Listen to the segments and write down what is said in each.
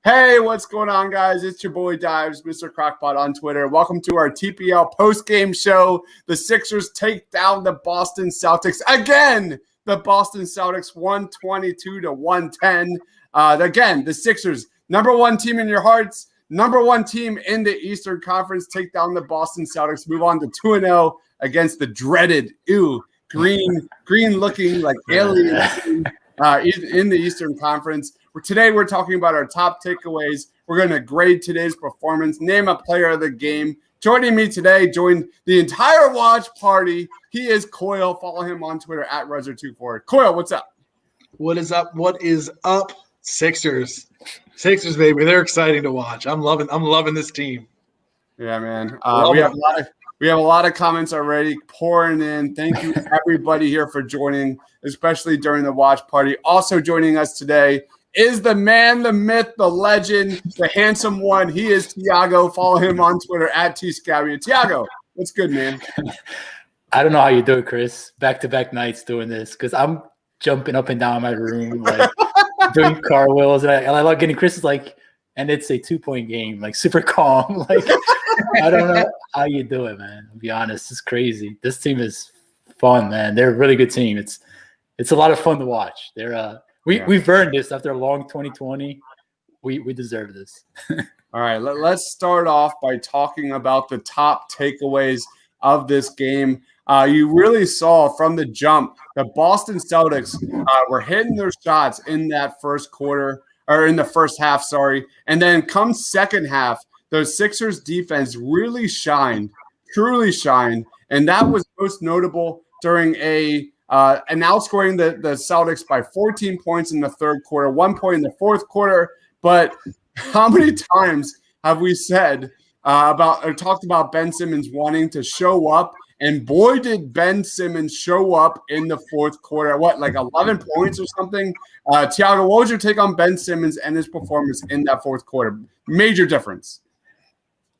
Hey, what's going on, guys? It's your boy Dives, Mr. Crockpot on Twitter. Welcome to our TPL post-game show. The Sixers take down the Boston Celtics again. The Boston Celtics 122-110. Again, the Sixers, number one team in your hearts, number one team in the Eastern Conference, take down the Boston Celtics. Move on to 2-0 against the dreaded, green-looking like alien team in the Eastern Conference. Today, we're talking about our top takeaways. We're going to grade today's performance, name a player of the game. Joining me today, joined the entire watch party. He is Coyle. Follow him on Twitter at Rezer24. Coyle, what's up? What is up? What is up, Sixers? Sixers, baby. They're exciting to watch. I'm loving this team. Yeah, man. We have a lot of comments already pouring in. Thank you, everybody here for joining, especially during the watch party. Also joining us today is the man, the myth, the legend, the handsome one. He is Tiago. Follow him on Twitter at TScabby. Tiago, what's good, man? I don't know how you do it, Chris. Back-to-back nights doing this because I'm jumping up and down my room, like doing cartwheels, and I love getting Chris is like, and it's a 2-point game, like super calm. Like I don't know how you do it, man. I'll be honest, it's crazy. This team is fun, man. They're a really good team. It's a lot of fun to watch. They're We've earned this after a long 2020. We deserve this. All right, let's start off by talking about the top takeaways of this game. You really saw from the jump the Boston Celtics were hitting their shots in that first quarter, or in the first half, sorry. And then come second half, the Sixers defense really shined, truly shined. And that was most notable during and outscoring the Celtics by 14 points in the third quarter, 1 point in the fourth quarter. But how many times have we said talked about Ben Simmons wanting to show up? And boy, did Ben Simmons show up in the fourth quarter. What, like 11 points or something? Tiago, what was your take on Ben Simmons and his performance in that fourth quarter? Major difference.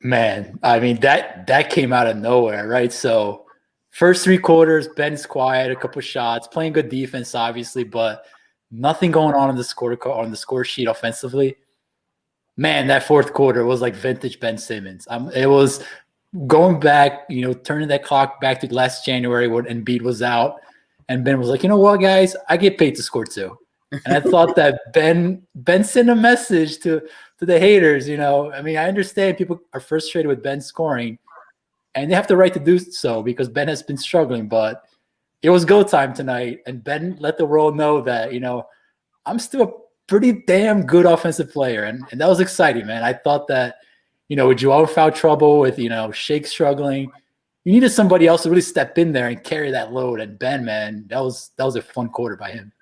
Man, I mean, that came out of nowhere, right? So first three quarters, Ben's quiet, a couple shots, playing good defense, obviously, but nothing going on the score sheet offensively. Man, that fourth quarter was like vintage Ben Simmons. It was going back, turning that clock back to last January when Embiid was out, and Ben was like, you know what, guys, I get paid to score too. And I thought that Ben sent a message to the haters. I mean, I understand people are frustrated with Ben scoring, and they have the right to do so because Ben has been struggling, but it was go time tonight. And Ben let the world know that, I'm still a pretty damn good offensive player. And that was exciting, man. I thought that, with Joel foul trouble, with, Shake struggling, you needed somebody else to really step in there and carry that load. And Ben, man, that was a fun quarter by him.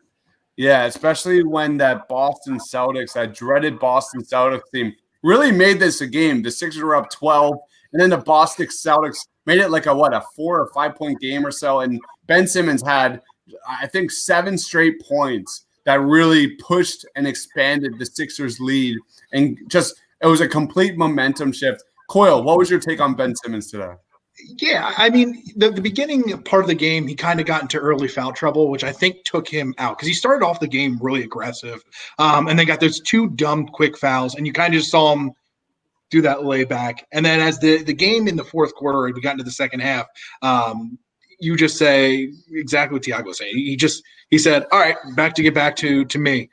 Yeah, especially when that dreaded Boston Celtics team really made this a game. The Sixers were up 12. And then the Boston Celtics made it like a 4 or 5 point game or so. And Ben Simmons had, I think, 7 straight points that really pushed and expanded the Sixers' lead. And it was a complete momentum shift. Coyle, what was your take on Ben Simmons today? Yeah, I mean, the beginning part of the game, he kind of got into early foul trouble, which I think took him out because he started off the game really aggressive. And then got those 2 dumb quick fouls, and you kind of just saw him do that layback. And then as the game in the fourth quarter, we got into the second half, you just say exactly what Tiago was saying. He said, all right, get back to me,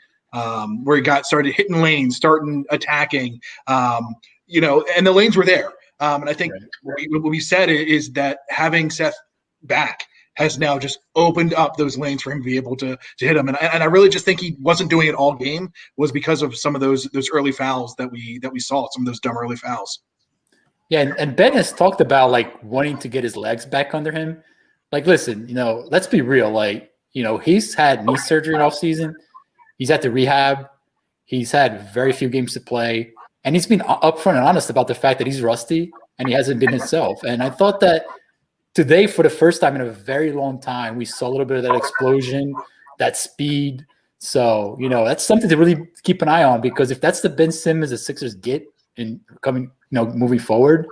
where he started hitting lanes, starting attacking, and the lanes were there. And I think what we said is that having Seth back has now just opened up those lanes for him to be able to hit them. And I really just think he wasn't doing it all game was because of some of those early fouls that we saw, some of those dumb early fouls. Yeah, and Ben has talked about like wanting to get his legs back under him. Like, listen, let's be real. Like, he's had knee surgery in off season. He's had to rehab. He's had very few games to play. And he's been upfront and honest about the fact that he's rusty and he hasn't been himself. And I thought that today, for the first time in a very long time, we saw a little bit of that explosion, that speed. So, that's something to really keep an eye on because if that's the Ben Simmons the Sixers get in coming, moving forward,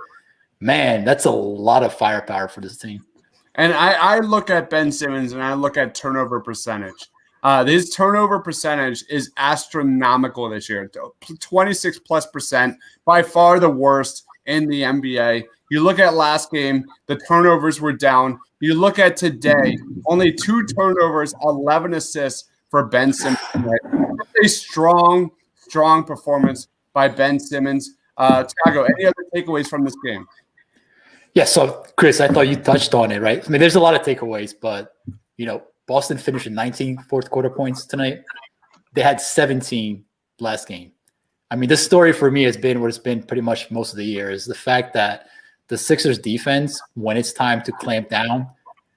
man, that's a lot of firepower for this team. And I look at Ben Simmons and I look at turnover percentage. His turnover percentage is astronomical this year, 26+%, by far the worst in the NBA. You look at last game, the turnovers were down. You look at today, only 2 turnovers, 11 assists for Ben Simmons. A strong performance by Ben Simmons. Tiago, any other takeaways from this game? Yeah, so Chris, I thought you touched on it, right? I mean, there's a lot of takeaways, but Boston finished with 19 fourth quarter points tonight. They had 17 last game. I mean, this story for me has been what it's been pretty much most of the year, is the fact that the Sixers defense, when it's time to clamp down,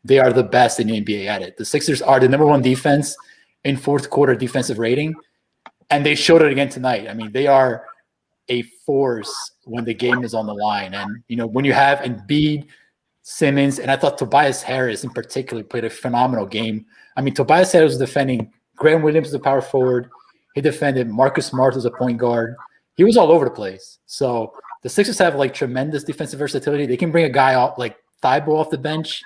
they are the best in the NBA at it. The Sixers are the number 1 defense in fourth quarter defensive rating, and they showed it again tonight. I mean, they are a force when the game is on the line. And, when you have Embiid, Simmons, and I thought Tobias Harris in particular played a phenomenal game. I mean, Tobias Harris was defending Grant Williams as a power forward. He defended Marcus Smart as a point guard. He was all over the place. So the Sixers have tremendous defensive versatility. They can bring a guy off like Thibault off the bench.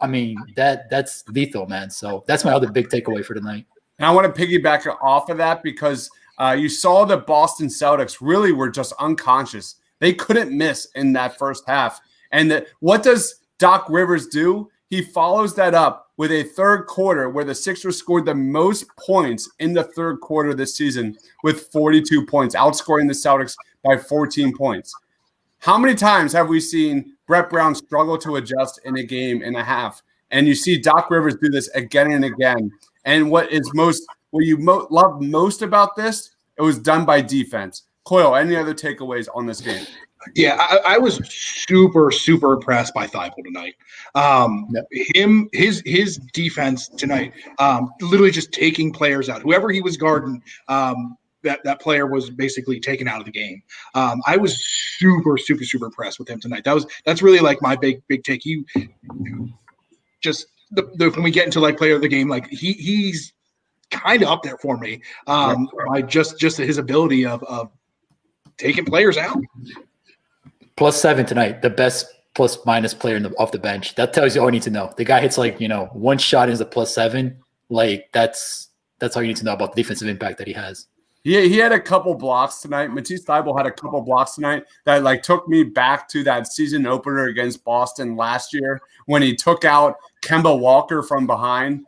I mean, that's lethal, man. So that's my other big takeaway for tonight. And I want to piggyback off of that because you saw the Boston Celtics really were just unconscious. They couldn't miss in that first half. And what does Doc Rivers do? He follows that up with a third quarter where the Sixers scored the most points in the third quarter this season with 42 points, outscoring the Celtics by 14 points. How many times have we seen Brett Brown struggle to adjust in a game and a half? And you see Doc Rivers do this again and again. And what you love most about this, it was done by defense. Coyle, any other takeaways on this game? Yeah, I was super impressed by Thibault tonight. His defense tonight, literally just taking players out. Whoever he was guarding, that player was basically taken out of the game. I was super impressed with him tonight. That's really my big take. He just when we get into player of the game, he's kind of up there for me by just his ability of taking players out. +7 tonight, the best plus-minus player off the bench. That tells you all you need to know. The guy hits one shot is a +7. That's all you need to know about the defensive impact that he has. He had a couple blocks tonight. Matisse Thybulle had a couple blocks tonight that took me back to that season opener against Boston last year when he took out Kemba Walker from behind.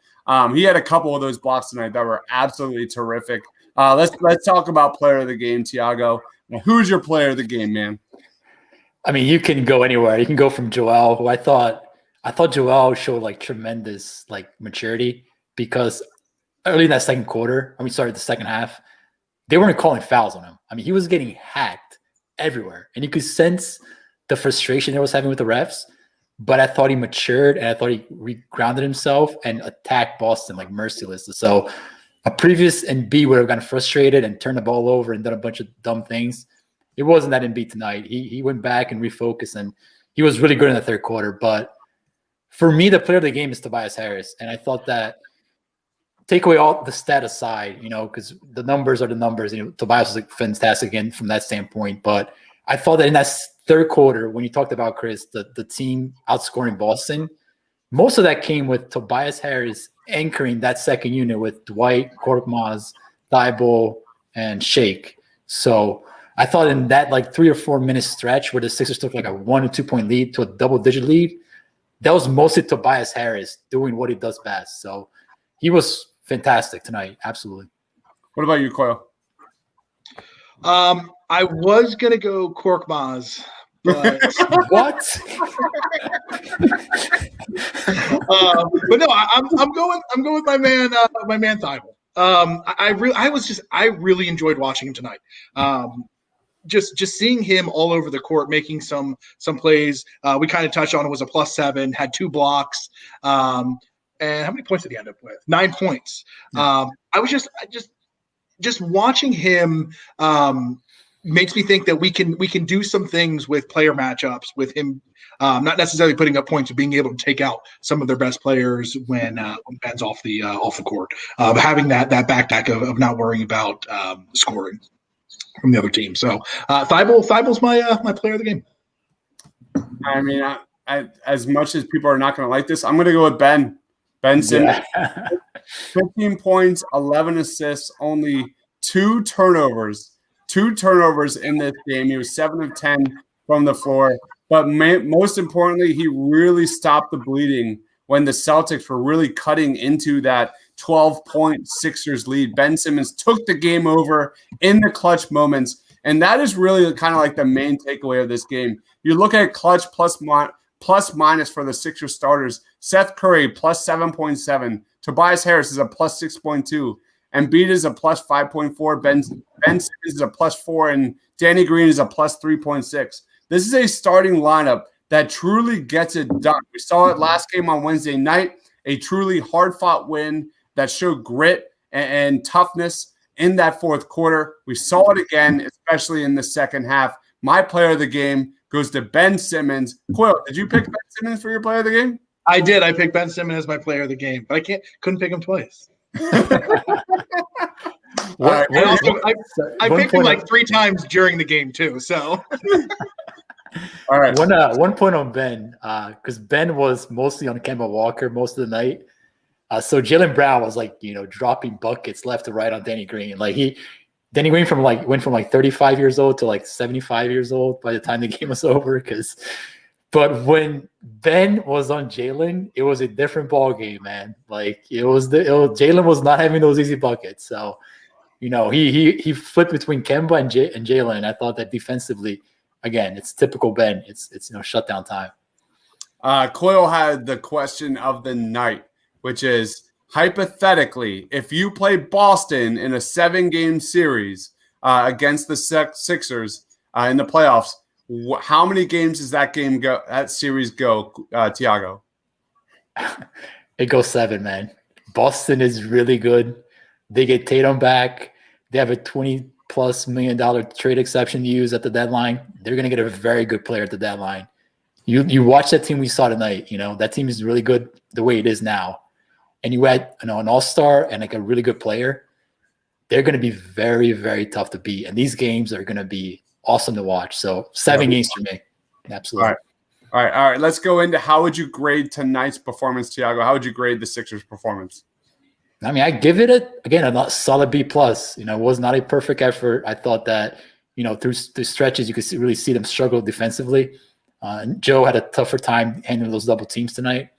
He had a couple of those blocks tonight that were absolutely terrific. Let's talk about player of the game, Tiago. Who's your player of the game, man? I mean, you can go anywhere. You can go from Joel, who I thought Joel showed tremendous maturity, because early in that the second half, they weren't calling fouls on him. I mean, he was getting hacked everywhere, and you could sense the frustration he was having with the refs. But I thought he matured, and I thought he regrounded himself and attacked Boston merciless. So a previous Embiid would have gotten frustrated and turned the ball over and done a bunch of dumb things. It wasn't that Embiid tonight. He went back and refocused, and he was really good in the third quarter. But for me, the player of the game is Tobias Harris. And I thought that, take away all the stat aside, because the numbers are the numbers. Tobias was fantastic again from that standpoint. But I thought that in that third quarter, when you talked about, Chris, the team outscoring Boston, most of that came with Tobias Harris anchoring that second unit with Dwight, Korkmaz, Thibault, and Shake. So I thought in that 3 or 4 minute stretch where the Sixers took a 1 or 2 point lead to a double-digit lead, that was mostly Tobias Harris doing what he does best. So he was fantastic tonight, absolutely. What about you, Coyle? I was gonna go Korkmaz, but what? But no, I'm going with my man Thibault. I really enjoyed watching him tonight. Just seeing him all over the court, making some plays. We kind of touched on it, was a +7, had 2 blocks. And how many points did he end up with? 9 points. I was just watching him makes me think that we can do some things with player matchups with him, not necessarily putting up points, but being able to take out some of their best players when Ben's off the court. Having that backpack of not worrying about scoring from the other team. So Thibault's my player of the game. I mean, I as much as people are not going to like this, I'm going to go with Ben. Ben Simmons, Yeah. 15 points, 11 assists, only 2 turnovers. 2 turnovers in this game. He was 7 of 10 from the floor. But most importantly, he really stopped the bleeding when the Celtics were really cutting into that 12-point Sixers lead. Ben Simmons took the game over in the clutch moments. And that is really kind of like the main takeaway of this game. You look at clutch plus minus for the Sixers starters. Seth Curry plus 7.7. Tobias Harris is a plus 6.2. Embiid is a plus 5.4. Ben Simmons is a plus 4. And Danny Green is a plus 3.6. This is a starting lineup that truly gets it done. We saw it last game on Wednesday night, a truly hard-fought win that showed grit and toughness in that fourth quarter. We saw it again, especially in the second half. My player of the game goes to Ben Simmons. Quill, did you pick Ben Simmons for your player of the game? I did. I picked Ben Simmons as my player of the game, but couldn't pick him twice. I picked him like 3 times during the game too. So, all right. One point on Ben, because Ben was mostly on Kemba Walker most of the night. So Jaylen Brown was dropping buckets left to right on Danny Green. Danny Green went from 35 years old to 75 years old by the time the game was over. But when Ben was on Jaylen, it was a different ball game, man. Jaylen was not having those easy buckets. So, he flipped between Kemba and Jaylen. I thought that defensively, again, it's typical Ben. It's shutdown time. Coyle had the question of the night, which is hypothetically, if you play Boston in a 7-game series against the Sixers in the playoffs, how many games does that series go, Tiago? It goes 7, man. Boston is really good. They get Tatum back. They have a $20+ million trade exception to use at the deadline. They're going to get a very good player at the deadline. You watch that team we saw tonight. That team is really good the way it is now. And you add an all-star and a really good player, they're going to be very, very tough to beat. And these games are going to be awesome to watch. So 7 games for me. Absolutely. All right. Let's go into how would you grade tonight's performance, Tiago? How would you grade the Sixers' performance? I mean, I give it a solid B+. It was not a perfect effort. I thought that, through the stretches, you could really see them struggle defensively. And Joe had a tougher time handling those double teams tonight.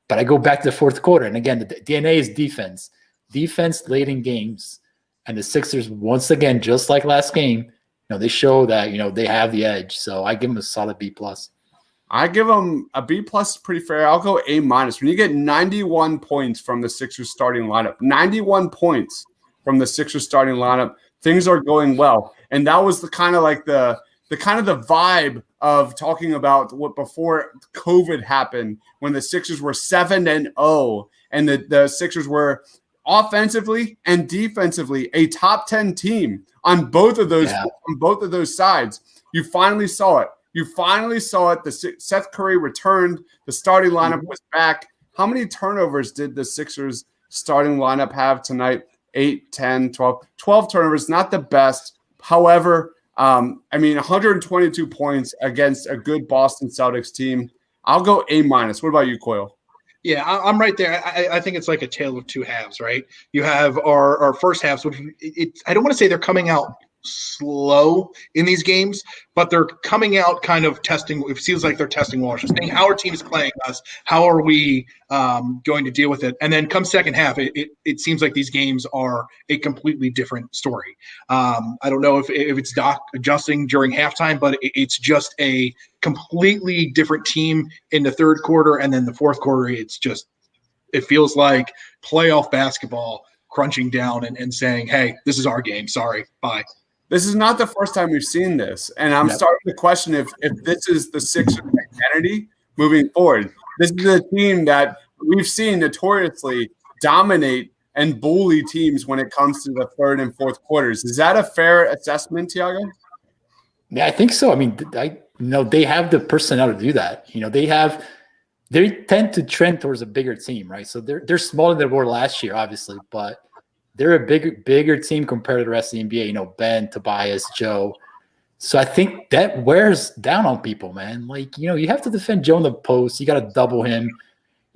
But I go back to the fourth quarter. And again, the DNA is defense. Defense late in games. And the Sixers, once again, just like last game, they show that, they have the edge. So I give them a solid B+. I give them a B+, pretty fair. I'll go A-. When you get 91 points from the Sixers starting lineup, 91 points from the Sixers starting lineup, things are going well. And that was the kind of the vibe of talking about what before COVID happened, when the Sixers were 7-0 and the Sixers were offensively and defensively a top 10 team on both of those sides. You finally saw it. The Seth Curry returned. The starting lineup was back. How many turnovers did the Sixers starting lineup have tonight? 8, 10, 12. 12 turnovers, not the best. However, 122 points against a good Boston Celtics team. I'll go A-. What about you, Coyle? Yeah, I'm right there. I think it's like a tale of two halves, right? You have our first halves, which I don't want to say they're coming out slow in these games, but they're coming out kind of testing. It feels like they're testing waters, saying how our team is playing us. How are we going to deal with it? And then come second half, it seems like these games are a completely different story. I don't know if it's Doc adjusting during halftime, but it's just a completely different team in the third quarter. And then the fourth quarter, it feels like playoff basketball crunching down and saying, hey, this is our game. Sorry, bye. This is not the first time we've seen this, and I'm starting to question if this is the Sixers' identity moving forward. This is a team that we've seen notoriously dominate and bully teams when it comes to the third and fourth quarters. Is that a fair assessment, Tiago? Yeah, I think so. I mean, they have the personnel to do that. They tend to trend towards a bigger team, right? So they're smaller than they were last year, obviously, but they're a bigger team compared to the rest of the NBA. Ben, Tobias, Joe. So I think that wears down on people, man. You have to defend Joe in the post. You got to double him.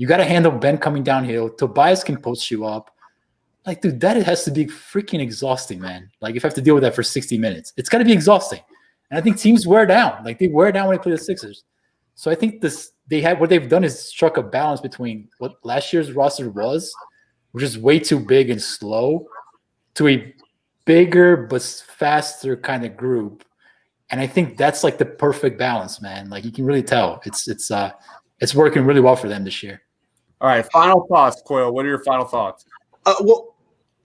You got to handle Ben coming downhill. Tobias can post you up. Like, dude, that has to be freaking exhausting, man. Like, if I have to deal with that for 60 minutes, it's got to be exhausting. And I think teams wear down. Like, they wear down when they play the Sixers. So I think what they've done is struck a balance between what last year's roster was, which is way too big and slow, to a bigger but faster kind of group. And I think that's like the perfect balance, man. Like, you can really tell it's working really well for them this year. All right, final thoughts, Coyle. What are your final thoughts? Well,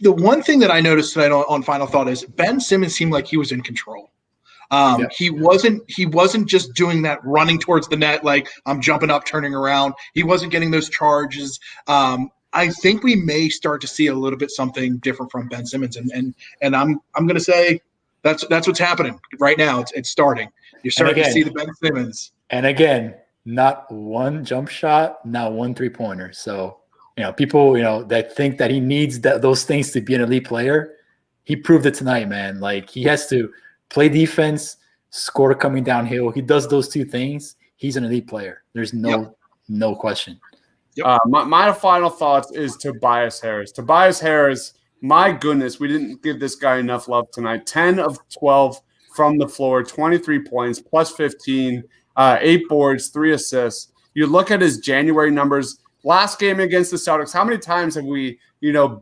the one thing that I noticed tonight on Final Thought is Ben Simmons seemed like he was in control. He wasn't just doing that running towards the net like I'm jumping up, turning around. He wasn't getting those charges. I think we may start to see a little bit something different from Ben Simmons, and I'm going to say that's what's happening right now. It's starting. You're starting to see the Ben Simmons. And again, not one jump shot, not one 3-pointer. So, people, that think that he needs those things to be an elite player, he proved it tonight, man. Like, he has to play defense, score coming downhill. He does those two things. He's an elite player. There's no question. Yep. My final thoughts is Tobias Harris. Tobias Harris, my goodness, we didn't give this guy enough love tonight. 10 of 12 from the floor, 23 points, plus 15, 8 boards, 3 assists. You look at his January numbers. Last game against the Celtics, how many times have we,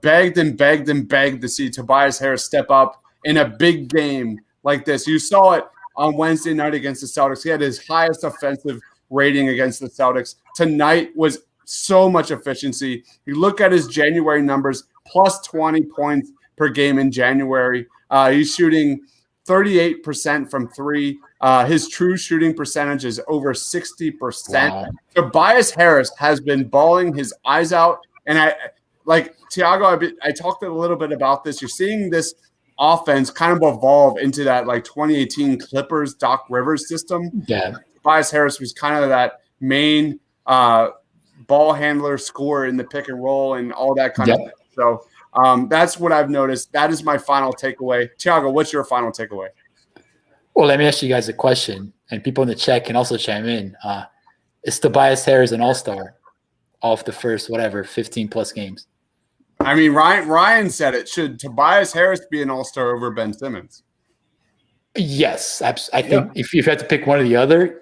begged and begged and begged to see Tobias Harris step up in a big game like this? You saw it on Wednesday night against the Celtics. He had his highest offensive rating against the Celtics. Tonight was so much efficiency. You look at his January numbers, plus 20 points per game in January. He's shooting 38% from 3. His true shooting percentage is over 60%. Wow. Tobias Harris has been balling his eyes out. And Tiago, I talked a little bit about this. You're seeing this offense kind of evolve into that 2018 Clippers Doc Rivers system. Yeah. Tobias Harris was kind of that main ball handler, scorer in the pick and roll and all that kind of thing. So that's what I've noticed. That is my final takeaway. Tiago, what's your final takeaway? Well, let me ask you guys a question, and people in the chat can also chime in. Is Tobias Harris an all-star off the first, 15-plus games? I mean, Ryan said it. Should Tobias Harris be an all-star over Ben Simmons? Yes. I think if you had to pick one or the other,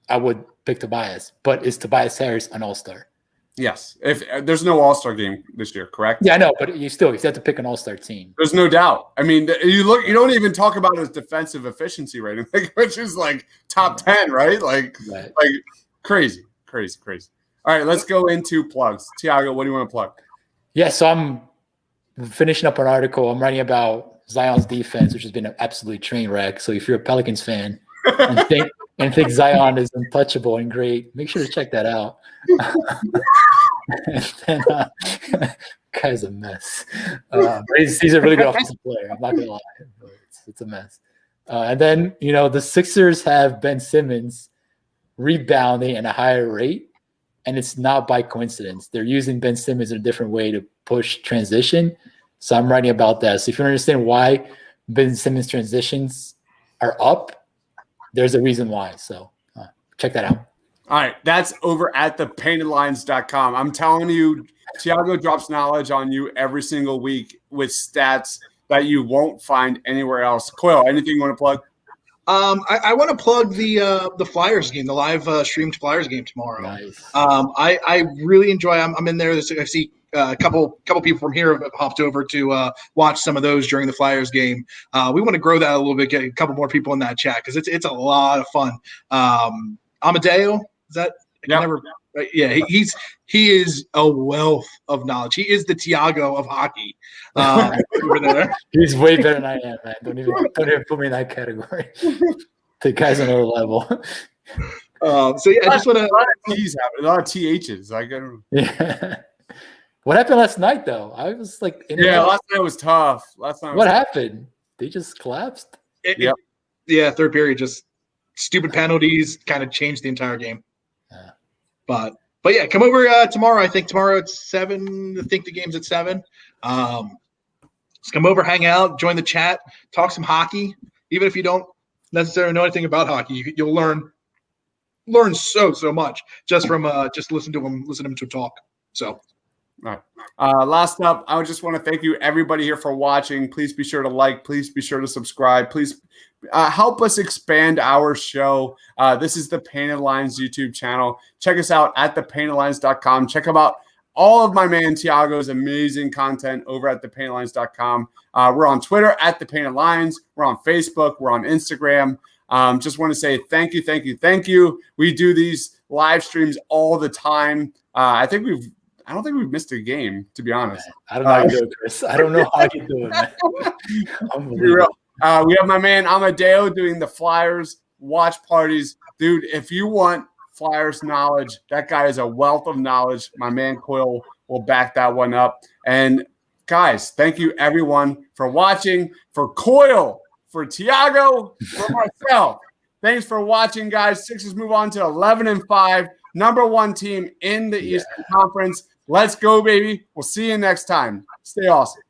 I would pick Tobias. But is Tobias Harris an all-star? Yes. If there's no all-star game this year, correct? Yeah, I know, but if you have to pick an all-star team. There's no doubt. I mean, you don't even talk about his defensive efficiency rating, which is top 10, right? Like crazy. All right, let's go into plugs. Tiago, what do you want to plug? Yeah, so I'm finishing up an article. I'm writing about Zion's defense, which has been an absolute train wreck. So if you're a Pelicans fan and think Zion is untouchable and great, make sure to check that out. And then, guy's a mess. He's a really good offensive player. I'm not gonna lie, it's a mess. And then the Sixers have Ben Simmons rebounding at a higher rate, and it's not by coincidence. They're using Ben Simmons in a different way to push transition. So I'm writing about that. So if you understand why Ben Simmons transitions are up, there's a reason why. So check that out. All right, that's over at thepaintedlines.com. I'm telling you, Tiago drops knowledge on you every single week with stats that you won't find anywhere else. Coyle, anything you want to plug? I want to plug the Flyers game, the live streamed Flyers game tomorrow. Nice. I really enjoy. I'm in there. I see a couple people from here have hopped over to watch some of those during the Flyers game. We want to grow that a little bit, get a couple more people in that chat because it's a lot of fun. Amadeo, is that? Yeah. Yeah, he is a wealth of knowledge. He is the Tiago of hockey over there. He's way better than I am, man. Don't even put me in that category. The guy's on another level. So yeah, I just want to. A lot of T's happen, a lot of THs. Yeah. What happened last night, though? I was like, last night was tough. What happened? They just collapsed. Yeah, third period, just stupid penalties kind of changed the entire game. Yeah. But yeah, come over tomorrow. I think tomorrow at 7. I think the game's at 7. Just come over, hang out, join the chat, talk some hockey. Even if you don't necessarily know anything about hockey, you'll learn learn so much just from just listen to him talk. So. All right. Last up, I just want to thank you, everybody here, for watching. Please be sure to like. Please be sure to subscribe. Please help us expand our show. This is the Painted Lines YouTube channel. Check us out at thepaintedlines.com. Check out all of my man Tiago's amazing content over at thepaintedlines.com. We're on Twitter at thepaintedlines. We're on Facebook. We're on Instagram. Just want to say thank you. We do these live streams all the time. I don't think we've missed a game, to be honest. I don't know how you do it, Chris. I don't know how you do it, man. Unbelievable. We have my man Amadeo doing the Flyers watch parties. Dude, if you want Flyers knowledge, that guy is a wealth of knowledge. My man Coyle will back that one up. And guys, thank you everyone for watching. For Coyle, for Tiago, for myself. Thanks for watching, guys. Sixers move on to 11-5, number 1 team in the Eastern Conference. Let's go, baby. We'll see you next time. Stay awesome.